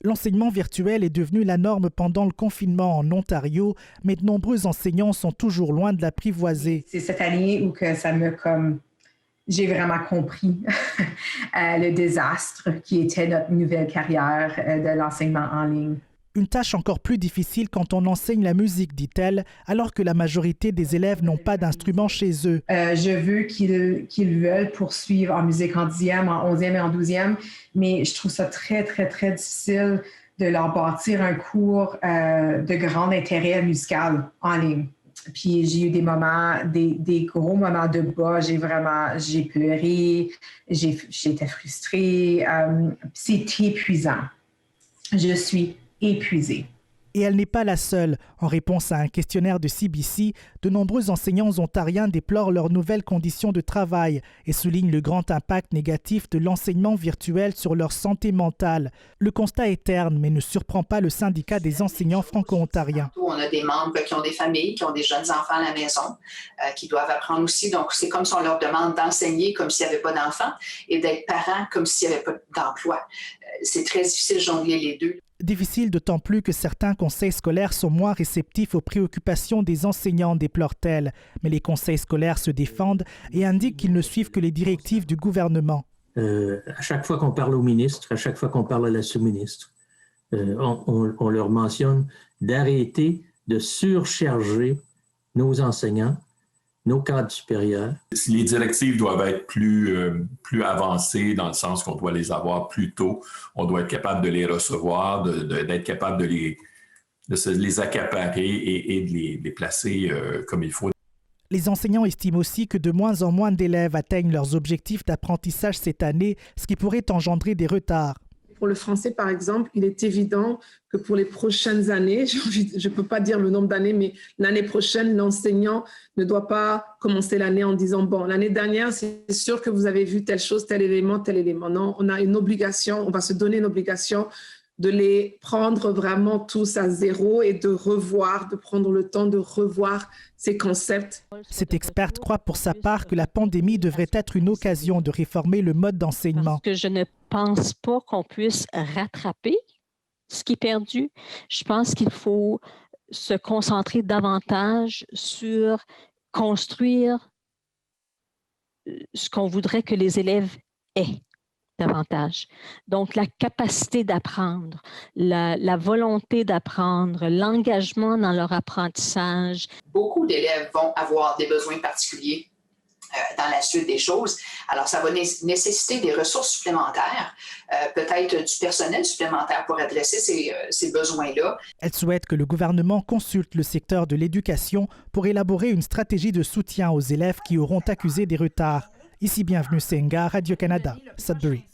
L'enseignement virtuel est devenu la norme pendant le confinement en Ontario, mais de nombreux enseignants sont toujours loin de l'apprivoiser. C'est cette année où que ça me j'ai vraiment compris le désastre qui était notre nouvelle carrière de l'enseignement en ligne. Une tâche encore plus difficile quand on enseigne la musique, dit-elle, alors que la majorité des élèves n'ont pas d'instrument chez eux. Je veux qu'ils veulent poursuivre en musique en 10e, en 11e et en 12e, mais je trouve ça très, très, très difficile de leur bâtir un cours de grand intérêt musical en ligne. Puis j'ai eu des moments, des gros moments de bas. J'ai pleuré, j'étais frustrée. C'est épuisant. Je suis épuisée. Et elle n'est pas la seule. En réponse à un questionnaire de CBC, de nombreux enseignants ontariens déplorent leurs nouvelles conditions de travail et soulignent le grand impact négatif de l'enseignement virtuel sur leur santé mentale. Le constat est terne, mais ne surprend pas le syndicat des enseignants franco-ontariens. On a des membres qui ont des familles, qui ont des jeunes enfants à la maison, qui doivent apprendre aussi. Donc, c'est comme si on leur demande d'enseigner comme s'il n'y avait pas d'enfants et d'être parents comme s'il n'y avait pas d'emploi. C'est très difficile de jongler les deux. Difficile d'autant plus que certains conseils scolaires sont moins réceptifs aux préoccupations des enseignants, déplore-t-elle. Mais les conseils scolaires se défendent et indiquent qu'ils ne suivent que les directives du gouvernement. À chaque fois qu'on parle au ministre, à chaque fois qu'on parle à la sous-ministre, on leur mentionne d'arrêter de surcharger nos enseignants, nos cadres supérieurs. Les directives doivent être plus avancées dans le sens qu'on doit les avoir plus tôt. On doit être capable de les recevoir, d'être capable de les accaparer et de les placer comme il faut. Les enseignants estiment aussi que de moins en moins d'élèves atteignent leurs objectifs d'apprentissage cette année, ce qui pourrait engendrer des retards. Pour le français, par exemple, il est évident que pour les prochaines années, je ne peux pas dire le nombre d'années, mais l'année prochaine, l'enseignant ne doit pas commencer l'année en disant « bon, l'année dernière, c'est sûr que vous avez vu telle chose, tel élément, tel élément ». Non, on a une obligation, on va se donner une obligation de les prendre vraiment tous à zéro et de revoir, de prendre le temps de revoir ces concepts. Cette experte croit pour sa part que la pandémie devrait être une occasion de réformer le mode d'enseignement. Parce que je ne pense pas qu'on puisse rattraper ce qui est perdu. Je pense qu'il faut se concentrer davantage sur construire ce qu'on voudrait que les élèves aient davantage. Donc, la capacité d'apprendre, la volonté d'apprendre, l'engagement dans leur apprentissage. Beaucoup d'élèves vont avoir des besoins particuliers dans la suite des choses. Alors, ça va nécessiter des ressources supplémentaires, peut-être du personnel supplémentaire pour adresser ces besoins-là. Elle souhaite que le gouvernement consulte le secteur de l'éducation pour élaborer une stratégie de soutien aux élèves qui auront accusé des retards. Ici, bienvenue Senga, Radio-Canada, Sudbury.